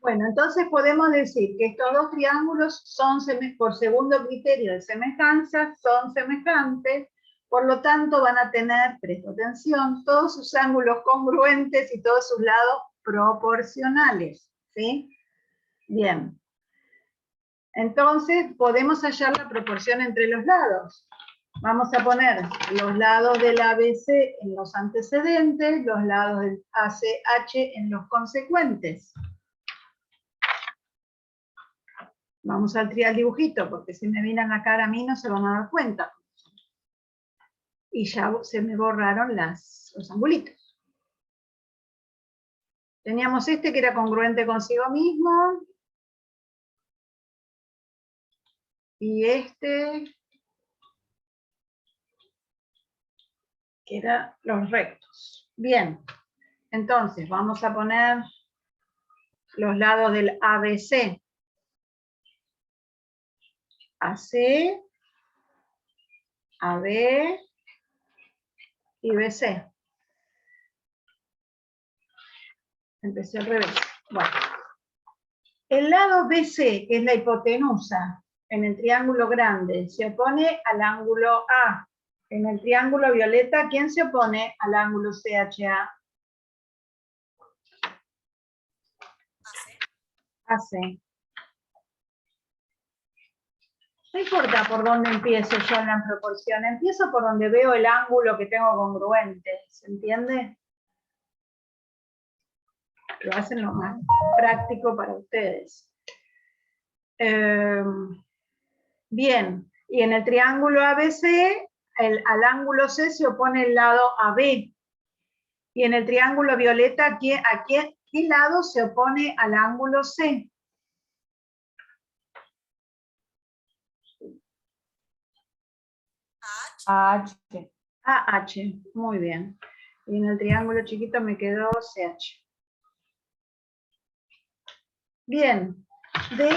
Bueno, entonces podemos decir que estos dos triángulos son, por segundo criterio de semejanza, son semejantes, por lo tanto van a tener, presta atención, todos sus ángulos congruentes y todos sus lados proporcionales, ¿sí? Bien. Entonces podemos hallar la proporción entre los lados. Vamos a poner los lados del ABC en los antecedentes, los lados del ACH en los consecuentes. Vamos al dibujito, porque si me miran la cara a mí no se van a dar cuenta. Y ya se me borraron los angulitos. Teníamos este que era congruente consigo mismo. Y este que eran los rectos. Bien, entonces vamos a poner los lados del ABC. AC, AB y BC. Empecé al revés. Bueno. El lado BC, que es la hipotenusa, en el triángulo grande, se opone al ángulo A. En el triángulo violeta, ¿quién se opone al ángulo CHA? AC. No importa por dónde empiezo yo en la proporción, empiezo por donde veo el ángulo que tengo congruente, ¿se entiende? Lo hacen lo más práctico para ustedes. Bien, y en el triángulo ABC, al ángulo C se opone el lado AB. Y en el triángulo violeta, ¿a qué lado se opone al ángulo C? AH. AH, muy bien. Y en el triángulo chiquito me quedó CH. Bien, de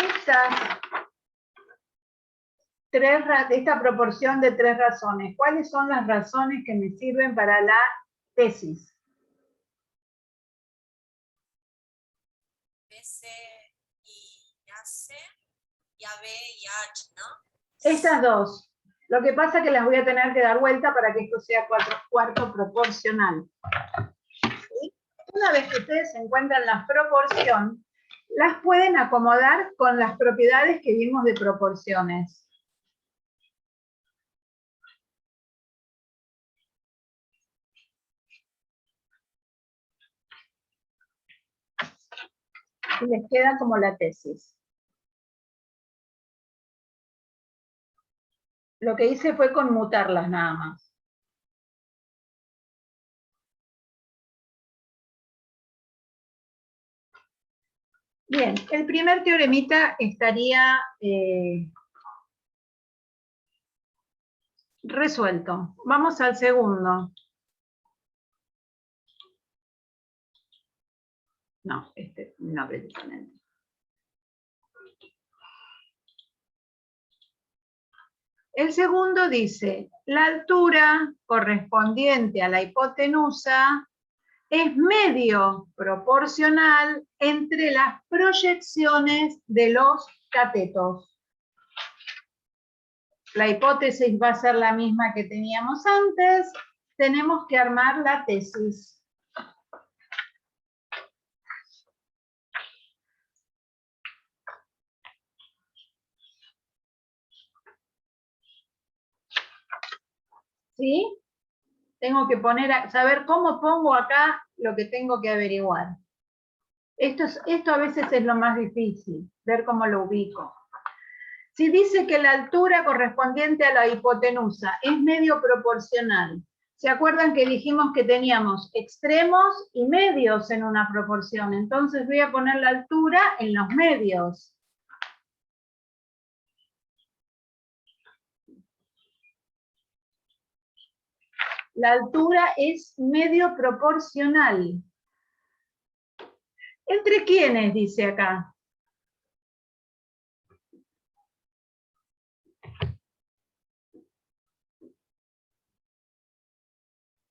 esta proporción de 3 razones, ¿cuáles son las razones que me sirven para la tesis? BC y AC, y AB y AH, ¿no? Estas dos. Lo que pasa es que las voy a tener que dar vuelta para que esto sea cuarto proporcional. ¿Sí? Una vez que ustedes encuentran la proporción, las pueden acomodar con las propiedades que vimos de proporciones. Y les queda como la tesis. Lo que hice fue conmutarlas nada más. Bien, el primer teoremita estaría resuelto. Vamos al segundo. No, este no precisamente. El segundo dice, la altura correspondiente a la hipotenusa es medio proporcional entre las proyecciones de los catetos. La hipótesis va a ser la misma que teníamos antes. Tenemos que armar la tesis. ¿Sí? Tengo que saber cómo pongo acá lo que tengo que averiguar. Esto a veces es lo más difícil, ver cómo lo ubico. Si dice que la altura correspondiente a la hipotenusa es medio proporcional, ¿se acuerdan que dijimos que teníamos extremos y medios en una proporción? Entonces voy a poner la altura en los medios. La altura es medio proporcional. ¿Entre quiénes dice acá?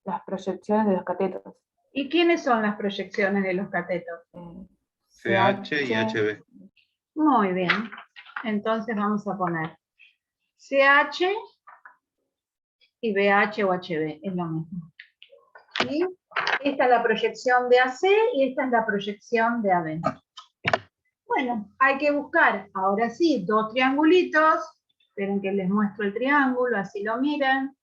Las proyecciones de los catetos. ¿Y quiénes son las proyecciones de los catetos? CH y HB. Muy bien. Entonces vamos a poner CH y BH o HB, es lo mismo. ¿Sí? Esta es la proyección de AC y esta es la proyección de AB. Bueno, hay que buscar, ahora sí, dos triangulitos. Esperen que les muestro el triángulo, así lo miran.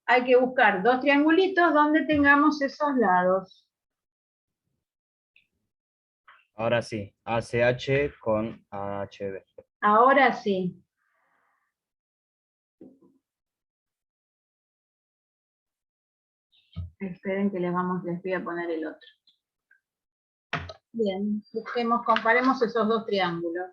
Hay que buscar dos triangulitos donde tengamos esos lados. Ahora sí, ACH con AHB. Ahora sí. Esperen que les voy a poner el otro. Bien, busquemos, comparemos esos dos triángulos.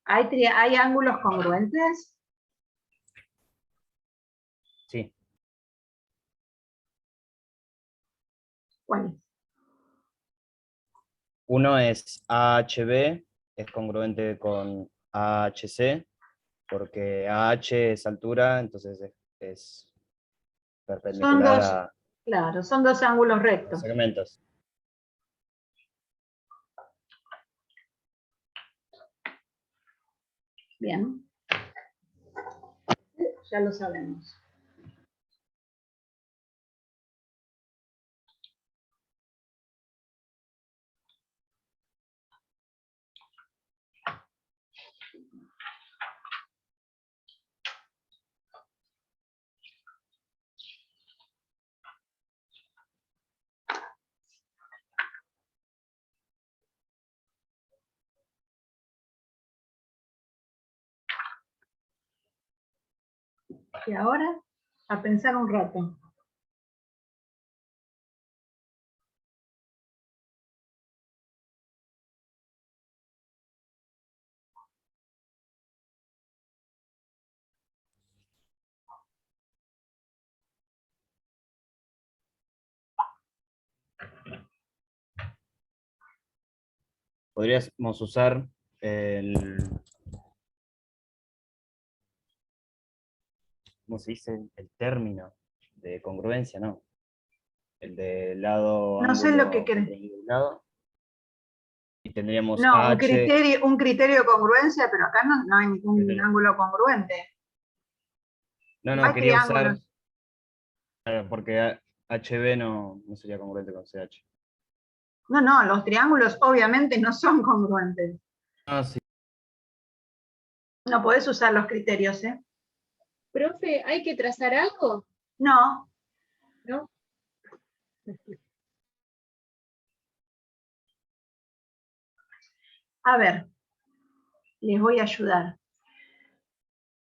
¿Hay ángulos congruentes? Sí. ¿Cuáles? Uno es AHB, es congruente con AHC, porque AH es altura, entonces es Son perpendicular dos, a claro, son dos ángulos los rectos. segmentos. Bien. Ya lo sabemos. Y ahora, a pensar un rato. Podríamos usar el, ¿cómo se dice? El término de congruencia, ¿no? El de lado, No sé lo que ángulo, querés. lado. Y tendríamos No, un AH. criterio de congruencia, pero acá no hay ningún Criterio. ángulo congruente. No, Hay quería usar, triángulos. porque HB no sería congruente con CH. No, los triángulos obviamente no son congruentes. Ah, sí. No podés usar los criterios, ¿eh? Profe, ¿hay que trazar algo? No. ¿No? A ver, les voy a ayudar.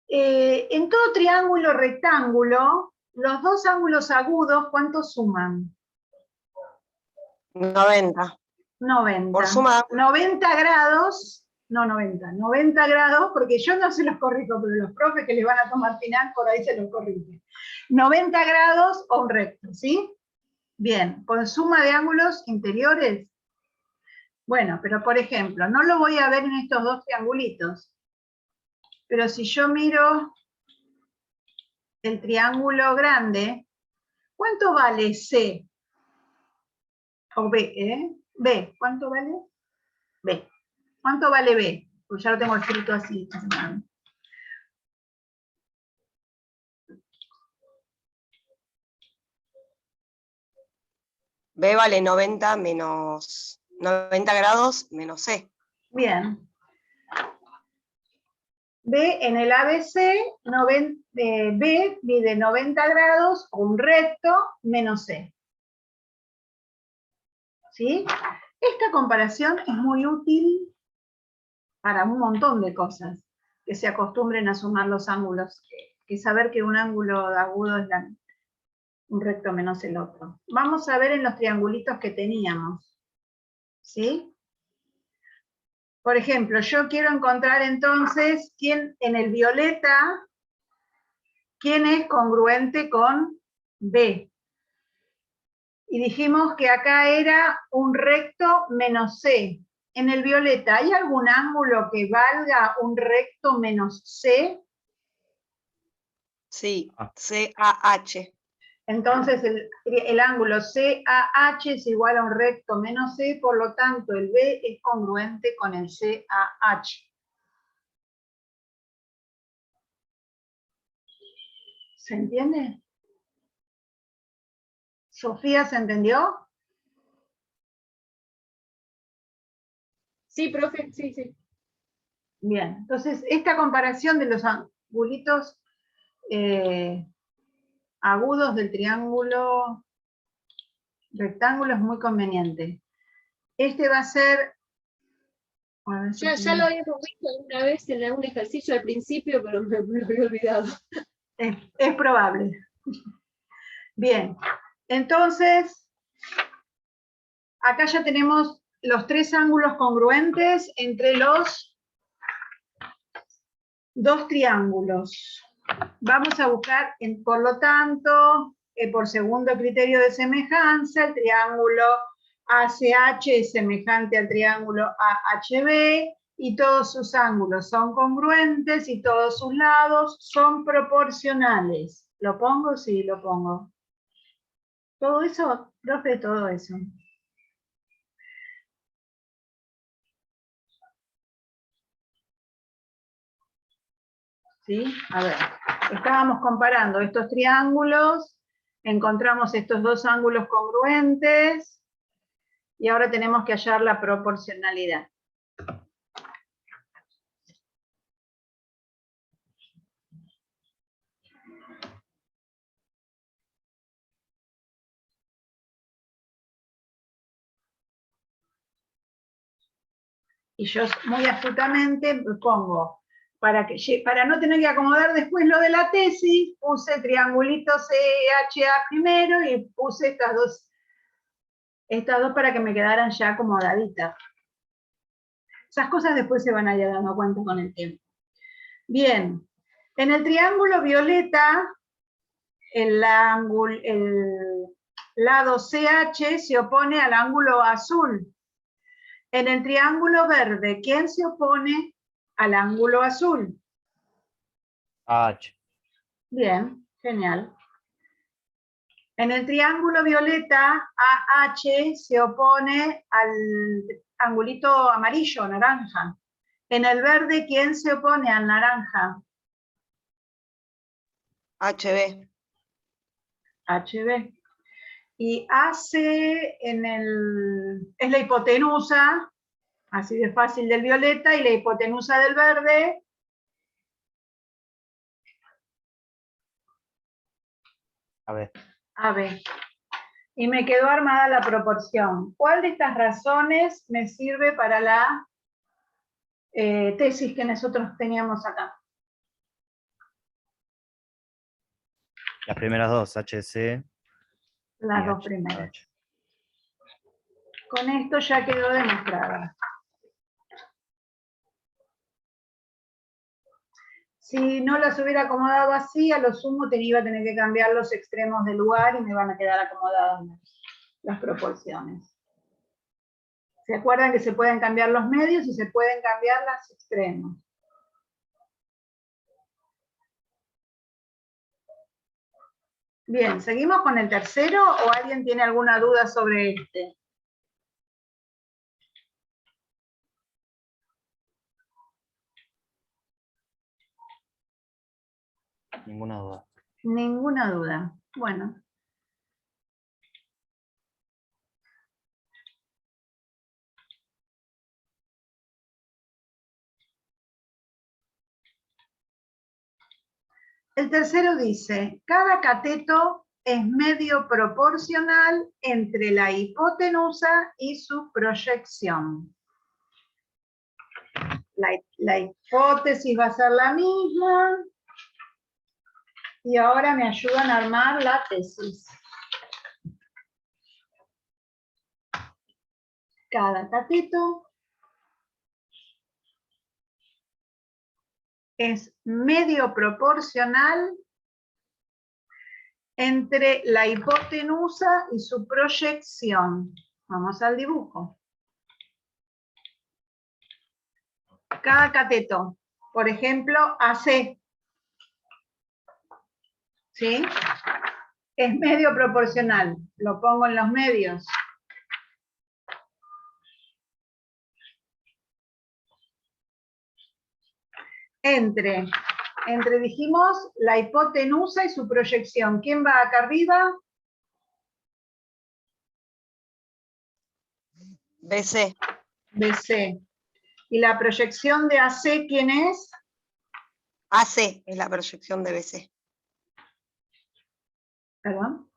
En todo triángulo rectángulo, los dos ángulos agudos, ¿cuántos suman? 90. 90. Por suma. 90 grados, no 90 grados, porque yo no se los corrijo, pero los profes que les van a tomar final, por ahí se los corrigen. 90 grados o un recto, ¿sí? Bien, con suma de ángulos interiores. Bueno, pero por ejemplo, no lo voy a ver en estos dos triangulitos, pero si yo miro el triángulo grande, ¿cuánto vale C? O B, ¿eh? B, ¿cuánto vale? B. ¿Cuánto vale B? Pues ya lo tengo escrito así. B vale 90 menos 90 grados menos C. Bien. B en el ABC, B mide 90 grados, un recto, menos C. ¿Sí? Esta comparación es muy útil para un montón de cosas, que se acostumbren a sumar los ángulos, que saber que un ángulo agudo es un recto menos el otro. Vamos a ver en los triangulitos que teníamos. ¿Sí? Por ejemplo, yo quiero encontrar entonces quién en el violeta, quién es congruente con B. Y dijimos que acá era un recto menos C. En el violeta, ¿hay algún ángulo que valga un recto menos C? Sí, Ah. CAH. Entonces el ángulo CAH es igual a un recto menos C, por lo tanto el B es congruente con el CAH. ¿Se entiende? ¿Sofía se entendió? Sí, profe, sí, sí. Bien, entonces esta comparación de los angulitos agudos del triángulo rectángulo es muy conveniente. Este va a ser... a ver si Ya lo habíamos visto una vez en algún ejercicio al principio, pero me lo había olvidado. es probable. Bien, entonces, acá ya tenemos los tres ángulos congruentes entre los dos triángulos. Vamos a buscar, por lo tanto, por segundo criterio de semejanza, el triángulo ACH es semejante al triángulo AHB y todos sus ángulos son congruentes y todos sus lados son proporcionales. ¿Lo pongo? Sí, lo pongo. Todo eso, profe, todo eso. ¿Sí? A ver, estábamos comparando estos triángulos, encontramos estos dos ángulos congruentes y ahora tenemos que hallar la proporcionalidad. Y yo muy astutamente pongo, para no tener que acomodar después lo de la tesis, puse el triangulito CHA primero y puse estas dos para que me quedaran ya acomodaditas. Esas cosas después se van a ir dando cuenta con el tiempo. Bien, en el triángulo violeta, el lado CH se opone al ángulo azul. En el triángulo verde, ¿quién se opone al ángulo azul? H. Bien, genial. En el triángulo violeta, AH se opone al angulito amarillo, naranja. En el verde, ¿quién se opone al naranja? HB. HB. Y AC es la hipotenusa, así de fácil, del violeta, y la hipotenusa del verde. A ver. AB. Y me quedó armada la proporción. ¿Cuál de estas razones me sirve para la tesis que nosotros teníamos acá? Las primeras dos, HC. Las y dos H. primeras. H. Con esto ya quedó demostrada. Si no las hubiera acomodado así, a lo sumo iba a tener que cambiar los extremos del lugar y me van a quedar acomodadas las proporciones. ¿Se acuerdan que se pueden cambiar los medios y se pueden cambiar los extremos? Bien, ¿seguimos con el tercero o alguien tiene alguna duda sobre este? Ninguna duda. Ninguna duda. Bueno. El tercero dice, cada cateto es medio proporcional entre la hipotenusa y su proyección. La hipótesis va a ser la misma. Y ahora me ayudan a armar la tesis. Cada cateto es medio proporcional entre la hipotenusa y su proyección. Vamos al dibujo. Cada cateto, por ejemplo, AC, ¿sí? Es medio proporcional, lo pongo en los medios. Entre, dijimos, la hipotenusa y su proyección. ¿Quién va acá arriba? BC. BC. ¿Y la proyección de AC quién es? AC es la proyección de BC. ¿Perdón?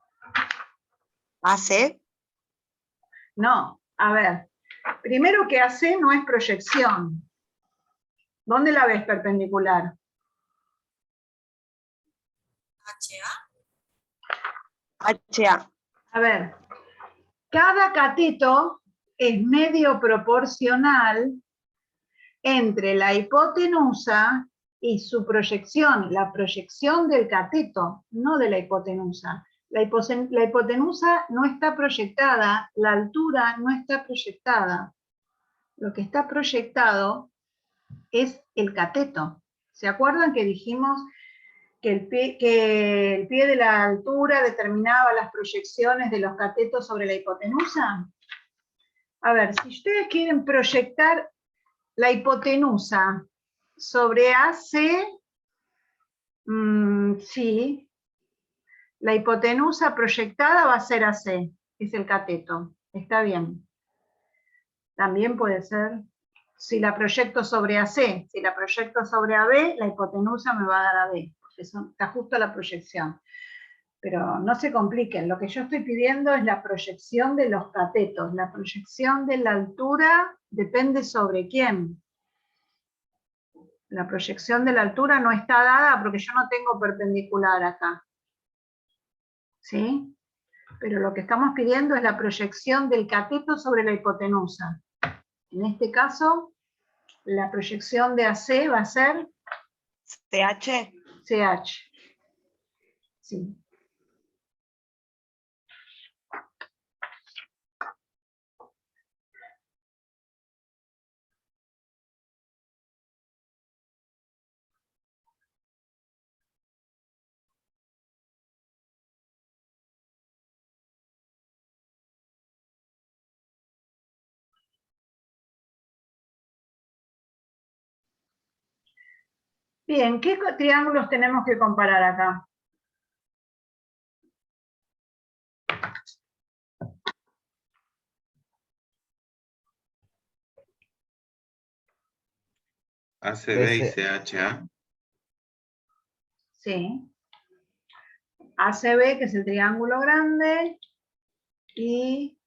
AC. No, a ver. Primero que AC no es proyección. ¿Dónde la ves perpendicular? HA. A ver, cada cateto es medio proporcional entre la hipotenusa y su proyección, la proyección del cateto, no de la hipotenusa. La hipotenusa no está proyectada, la altura no está proyectada. Lo que está proyectado es el cateto. ¿Se acuerdan que dijimos que el pie de la altura determinaba las proyecciones de los catetos sobre la hipotenusa? A ver, si ustedes quieren proyectar la hipotenusa sobre AC, sí, la hipotenusa proyectada va a ser AC, es el cateto, está bien. También puede ser, si la proyecto sobre AC, si la proyecto sobre AB, la hipotenusa me va a dar AB, porque está justo la proyección. Pero no se compliquen, lo que yo estoy pidiendo es la proyección de los catetos. La proyección de la altura depende sobre quién. La proyección de la altura no está dada porque yo no tengo perpendicular acá. ¿Sí? Pero lo que estamos pidiendo es la proyección del cateto sobre la hipotenusa. En este caso, la proyección de AC va a ser CH. CH. Sí. Bien, ¿qué triángulos tenemos que comparar acá? ACB y CHA. Sí. ACB, que es el triángulo grande, y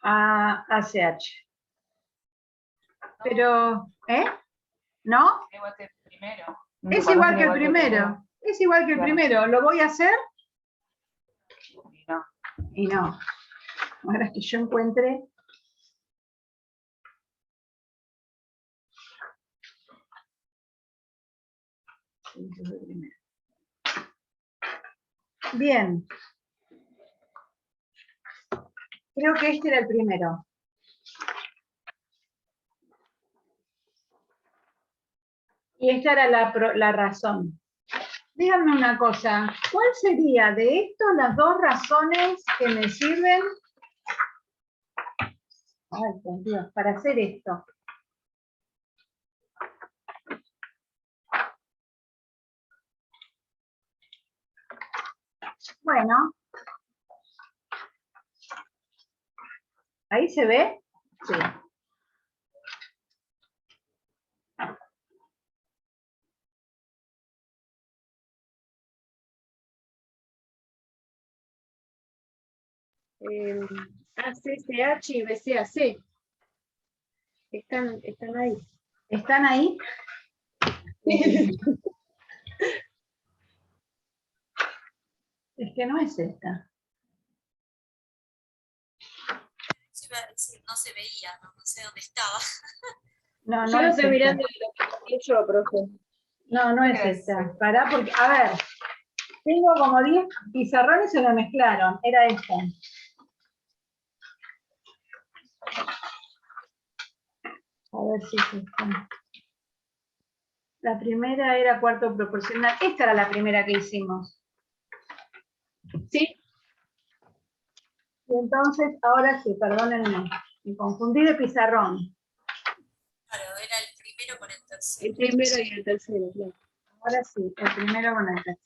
ACH. Pero, ¿eh? ¿No? Igual que el primero. Es igual que el primero. Es igual que el primero. ¿Lo voy a hacer? No. Y no. Ahora que yo encuentre... Bien. Creo que este era el primero. Y esta era la razón. Díganme una cosa, ¿cuál sería de esto las dos razones que me sirven? Ay, por Dios, para hacer esto. Bueno. ¿Ahí se ve? Sí. ACCH y BCAC. Están ahí. ¿Están ahí? Es que no es esta. No se veía, no sé dónde estaba. No, Yo no lo es estoy esta. mirando y lo que yo, profe. No, no es esta. Pará, porque, a ver. Tengo como 10 pizarrones, se me mezclaron. Era esta. A ver si es esta. La primera era cuarto proporcional. Esta era la primera que hicimos. Sí, Y entonces, ahora sí, perdónenme. Me confundí de pizarrón. Claro, era el primero con el tercero. el primero y el tercero, claro. Ahora sí, el primero con el tercero.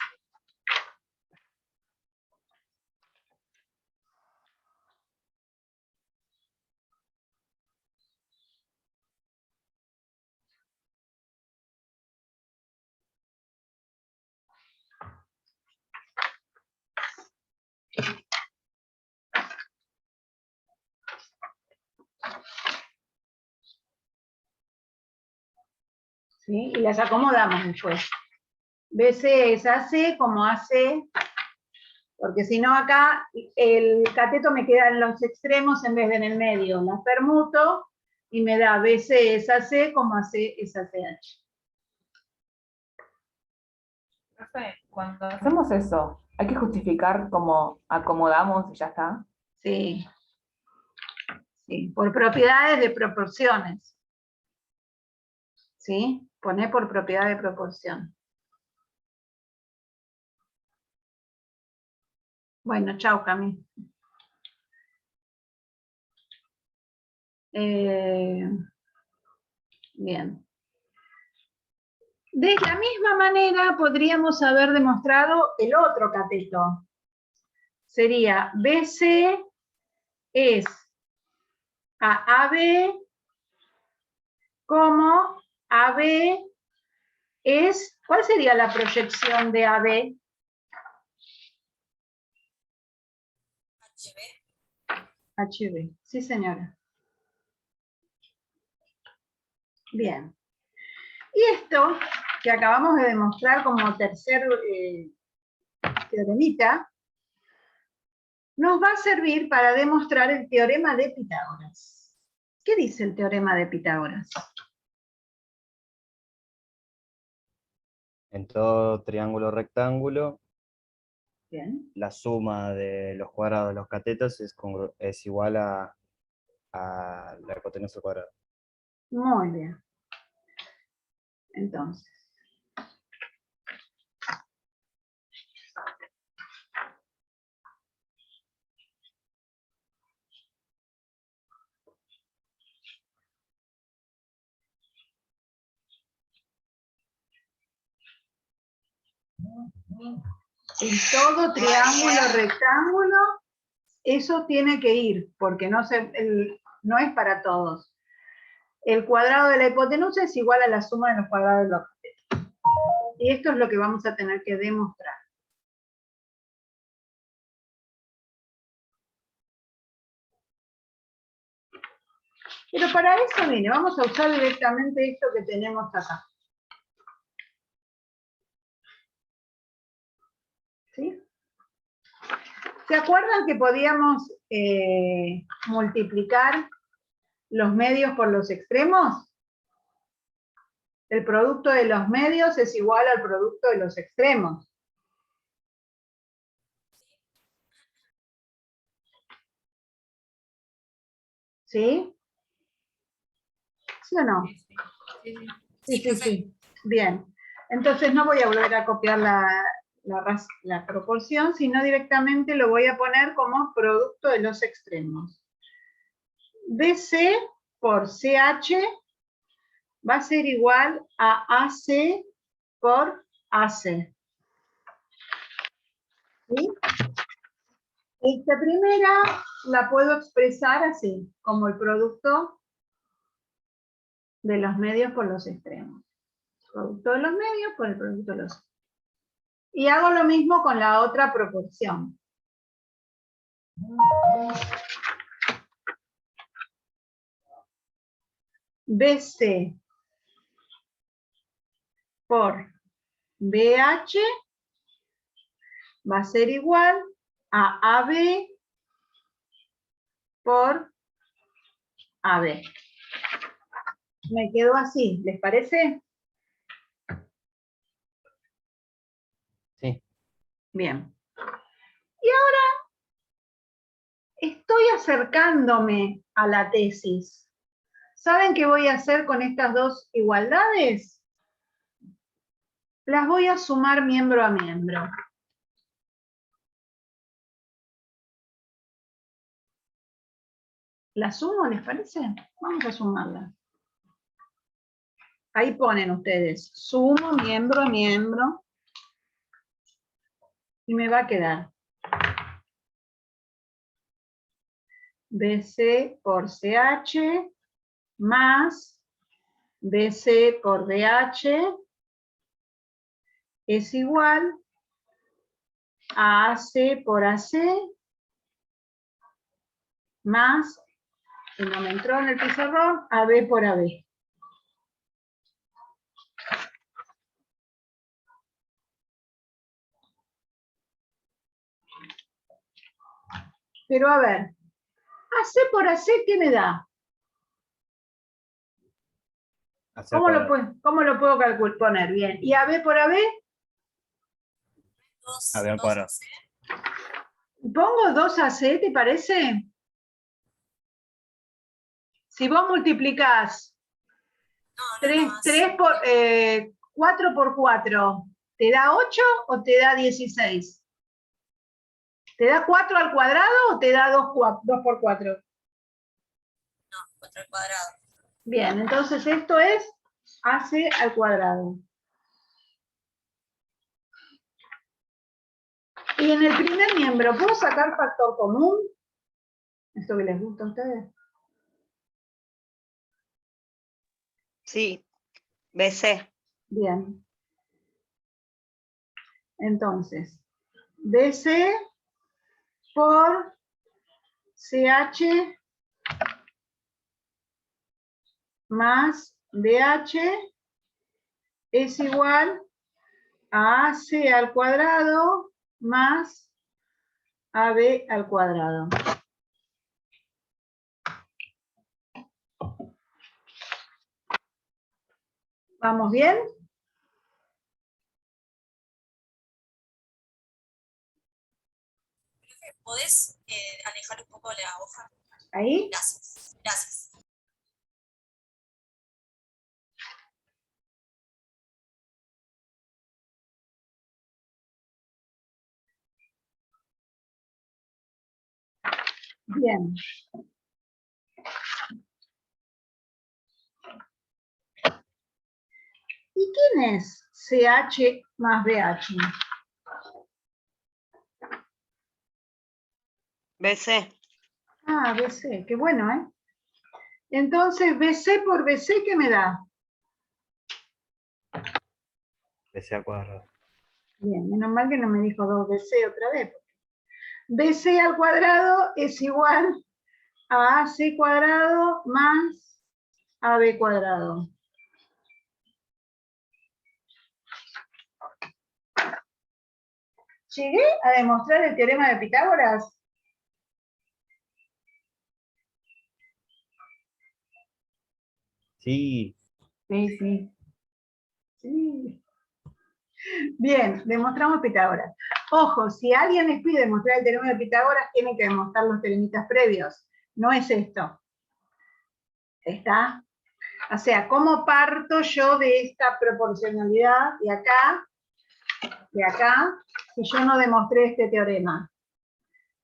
¿Sí? Y las acomodamos después. BC es AC como AC, porque si no acá el cateto me queda en los extremos en vez de en el medio. Las permuto y me da BC es AC como AC es ACH. Profe, cuando hacemos eso, ¿hay que justificar cómo acomodamos y ya está? Sí. Sí, por propiedades de proporciones. ¿Sí? Poné por propiedad de proporción. Bueno, chao, Cami. Bien. De la misma manera podríamos haber demostrado el otro cateto. Sería BC es a AB como AB es, ¿cuál sería la proyección de AB? HB. HB, sí señora. Bien. Y esto que acabamos de demostrar como tercer teoremita, nos va a servir para demostrar el teorema de Pitágoras. ¿Qué dice el teorema de Pitágoras? En todo triángulo rectángulo, Bien. la suma de los cuadrados de los catetos es igual a la hipotenusa al cuadrado. Muy bien. Entonces. En todo triángulo rectángulo, eso tiene que ir, porque no es para todos. El cuadrado de la hipotenusa es igual a la suma de los cuadrados de los catetos. Y esto es lo que vamos a tener que demostrar. Pero para eso, mire, vamos a usar directamente esto que tenemos acá. ¿Sí? ¿Se acuerdan que podíamos multiplicar los medios por los extremos? El producto de los medios es igual al producto de los extremos. ¿Sí? ¿Sí o no? Sí, sí, sí. Bien. Entonces no voy a volver a copiar la proporción, sino directamente lo voy a poner como producto de los extremos. BC por CH va a ser igual a AC por AC. ¿Sí? Esta primera la puedo expresar así, como el producto de los medios por los extremos. Producto de los medios por el producto de los extremos. Y hago lo mismo con la otra proporción. BC por BH va a ser igual a AB por AB. Me quedó así, ¿les parece? Sí. Bien. Y ahora estoy acercándome a la tesis. ¿Saben qué voy a hacer con estas dos igualdades? Las voy a sumar miembro a miembro. ¿Las sumo, les parece? Vamos a sumarlas. Ahí ponen ustedes, sumo miembro a miembro. Y me va a quedar BC por CH más BC por DH es igual a AC por AC más, y no me entró en el pizarrón, AB por AB. Pero a ver, AC por AC, ¿qué me da? ¿Cómo lo puedo calcular? Poner bien. ¿Y AB por AB? AB al cuadrado. ¿Pongo 2AC, te parece? Si vos multiplicás 4 por 4, ¿te da 8 o te da 16? ¿Te da 4 al cuadrado o te da 2 por 4? No, 4 al cuadrado. Bien, entonces esto es AC al cuadrado. Y en el primer miembro, ¿puedo sacar factor común? ¿Esto que les gusta a ustedes? Sí, BC. Bien. Entonces, BC por CH más DH es igual a AC al cuadrado más AB al cuadrado. ¿Vamos bien? ¿Podés alejar un poco la hoja? ¿Ahí? Gracias, gracias. Bien. ¿Y quién es CH más BH? BC. Ah, BC, qué bueno, ¿eh? Entonces, BC por BC, ¿qué me da? BC al cuadrado. Bien, menos mal que no me dijo 2BC otra vez. BC al cuadrado es igual a AC cuadrado más AB cuadrado. ¿Llegué a demostrar el teorema de Pitágoras? Sí. Sí, sí. Sí. Bien, demostramos Pitágoras. Ojo, si alguien les pide demostrar el teorema de Pitágoras, tienen que demostrar los teoremitas previos. No es esto. ¿Está? O sea, ¿cómo parto yo de esta proporcionalidad de acá, si yo no demostré este teorema?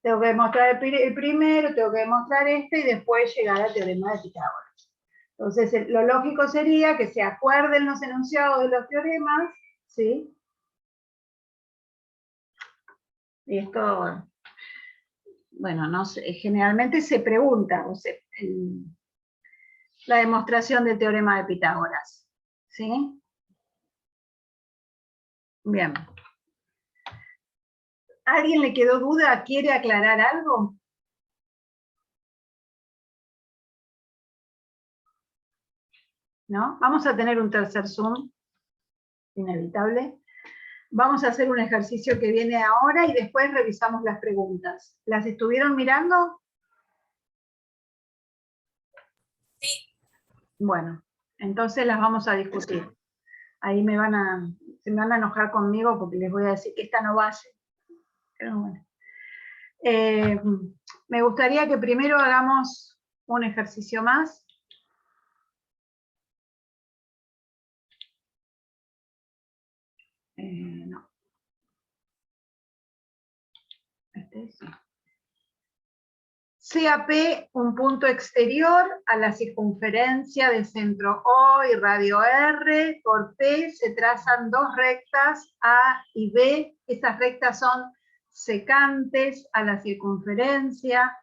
Tengo que demostrar el primero, tengo que demostrar este y después llegar al teorema de Pitágoras. Entonces, lo lógico sería que se acuerden los enunciados de los teoremas, ¿sí? Y esto, bueno, no sé, generalmente se pregunta, la demostración del teorema de Pitágoras, ¿sí? Bien. ¿Alguien le quedó duda? ¿Quiere aclarar algo? ¿No? Vamos a tener un tercer Zoom, inevitable. Vamos a hacer un ejercicio que viene ahora y después revisamos las preguntas. ¿Las estuvieron mirando? Sí. Bueno, entonces las vamos a discutir. Ahí se me van a enojar conmigo porque les voy a decir que esta no vale. Pero bueno. Me gustaría que primero hagamos un ejercicio más. No. Sí. CAP, un punto exterior a la circunferencia de centro O y radio R. Por P se trazan dos rectas A y B. Estas rectas son secantes a la circunferencia.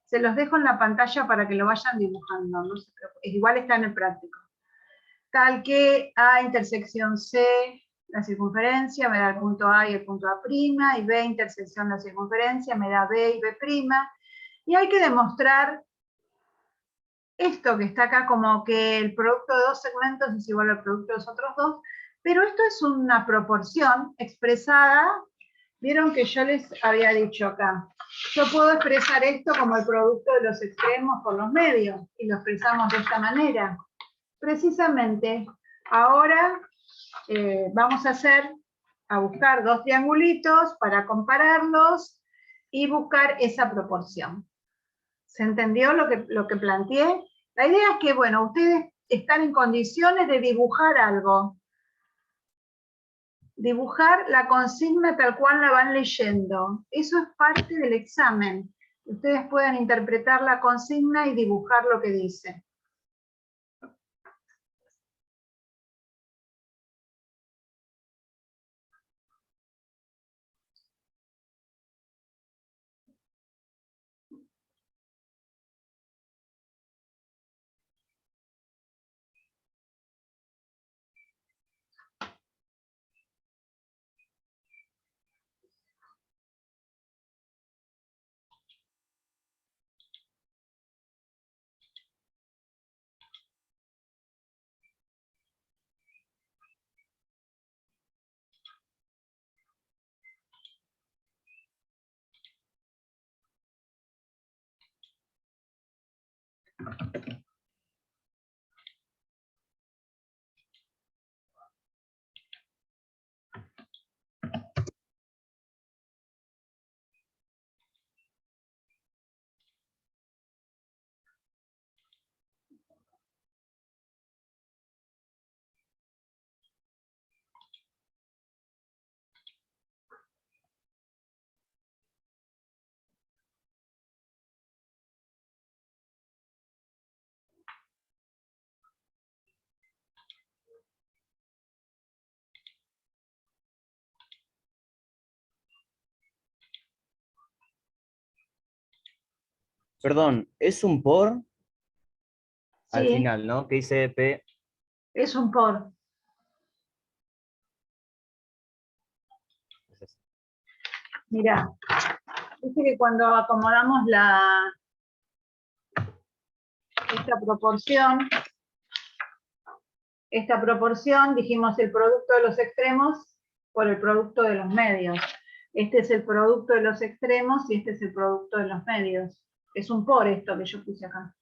Se los dejo en la pantalla para que lo vayan dibujando. No se preocupen. Igual está en el práctico. Tal que A intersección C, la circunferencia, me da el punto A y el punto A', y B intersección la circunferencia, me da B y B'. Y hay que demostrar esto que está acá, como que el producto de dos segmentos es igual al producto de los otros dos, pero esto es una proporción expresada. Vieron que yo les había dicho acá, yo puedo expresar esto como el producto de los extremos por los medios, y lo expresamos de esta manera. Precisamente, ahora vamos a buscar dos triangulitos para compararlos y buscar esa proporción. ¿Se entendió lo que planteé? La idea es que, bueno, ustedes están en condiciones de dibujar algo. Dibujar la consigna tal cual la van leyendo. Eso es parte del examen. Ustedes pueden interpretar la consigna y dibujar lo que dice. Perdón, es un por al Sí, final, ¿no? Que dice P. es un por. Mirá, dice que cuando acomodamos esta proporción, dijimos el producto de los extremos por el producto de los medios. Este es el producto de los extremos y este es el producto de los medios. Es un por esto que yo puse acá.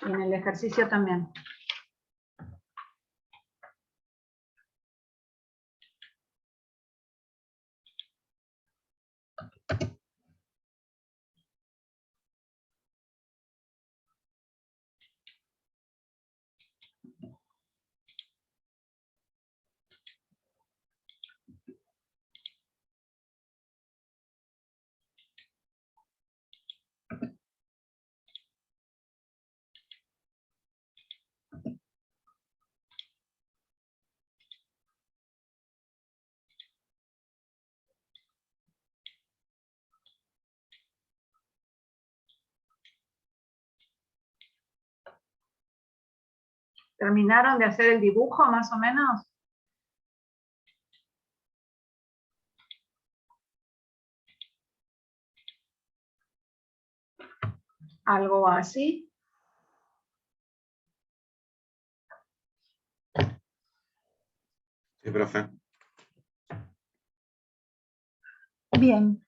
Y en el ejercicio también. ¿Terminaron de hacer el dibujo más o menos? Algo así. Sí, profe. Bien.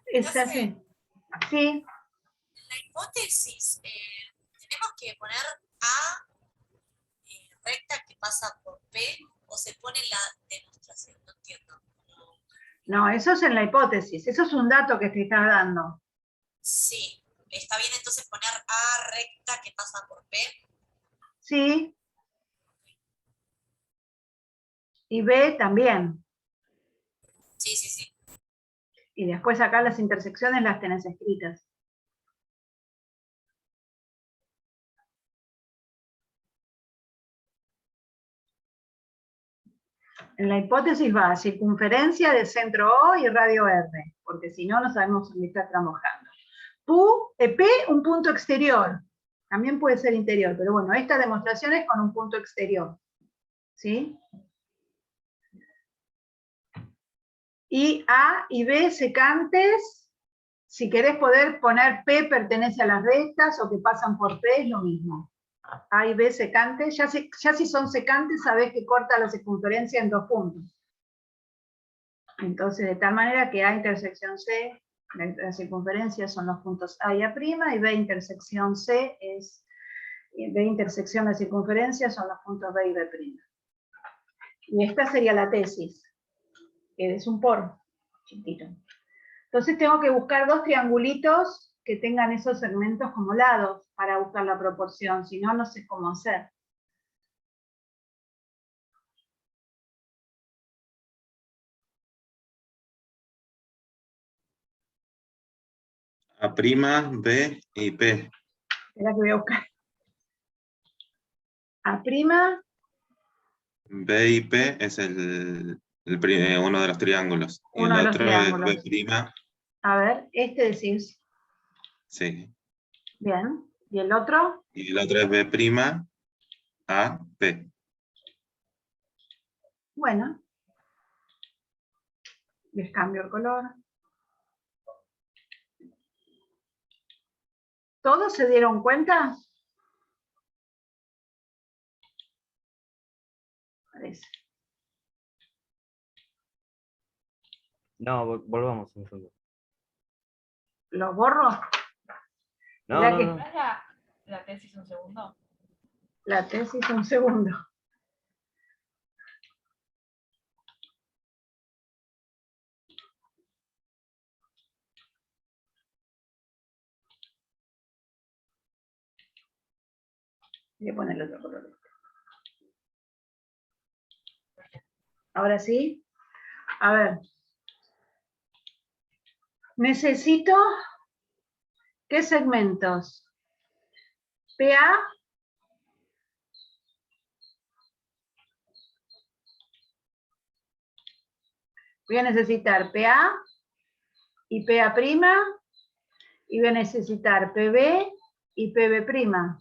Es así. Sí, La hipótesis, tenemos que poner A recta que pasa por P o se pone la demostración, no entiendo. no, eso es en la hipótesis, eso es un dato que te está dando. Sí, está bien entonces poner A recta que pasa por P. Sí. Y B también. Sí, sí, sí. Y después acá las intersecciones las tenés escritas. En la hipótesis va circunferencia de centro O y radio R, porque si no, no sabemos dónde está trabajando. P, un punto exterior. También puede ser interior, pero bueno, esta demostración es con un punto exterior. ¿Sí? Y A y B secantes. Si querés poder poner P pertenece a las rectas o que pasan por P, es lo mismo. A y B secantes, ya si son secantes, sabés que corta la circunferencia en 2 puntos. Entonces, de tal manera que A intersección C, la circunferencia son los puntos A y A', y B intersección C es, B intersección la circunferencia son los puntos B y B'. Y esta sería la tesis, que es un por, chiquitito. Entonces tengo que buscar 2 triangulitos que tengan esos segmentos como lados para buscar la proporción, si no, no sé cómo hacer. A', B y P. Espera que voy a buscar. A', B y P es uno de los triángulos. Y uno el de los otro es triángulos. B', A ver, este decís. sí. Bien. ¿Y el otro? Y el otro es B', A, P. Bueno. Les cambio el color. ¿Todos se dieron cuenta? Parece. No, volvamos un segundo. ¿Los borro? No, Mirá no, que- no. La tesis un segundo. La tesis, un segundo. Voy a poner el otro color. Ahora sí. A ver. Necesito, ¿qué segmentos? PA. Voy a necesitar PA y PA', y voy a necesitar PB y PB'.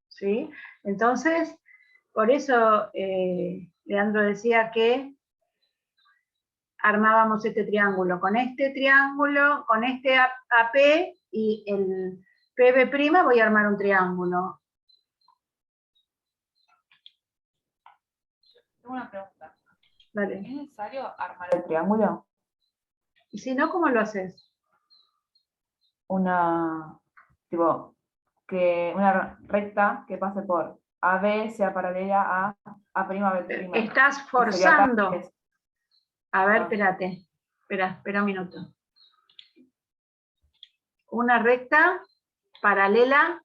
¿Sí? Entonces, por eso Leandro decía que armábamos este triángulo. Con este triángulo, con este AP y el PB' voy a armar un triángulo. Tengo una pregunta. Vale. ¿Es necesario armar el triángulo? Y si no, ¿cómo lo haces? Una recta que pase por AB sea paralela a A'B'. Estás Que sería forzando. acá, A ver, Ah. espérate. Espera un minuto. Una recta paralela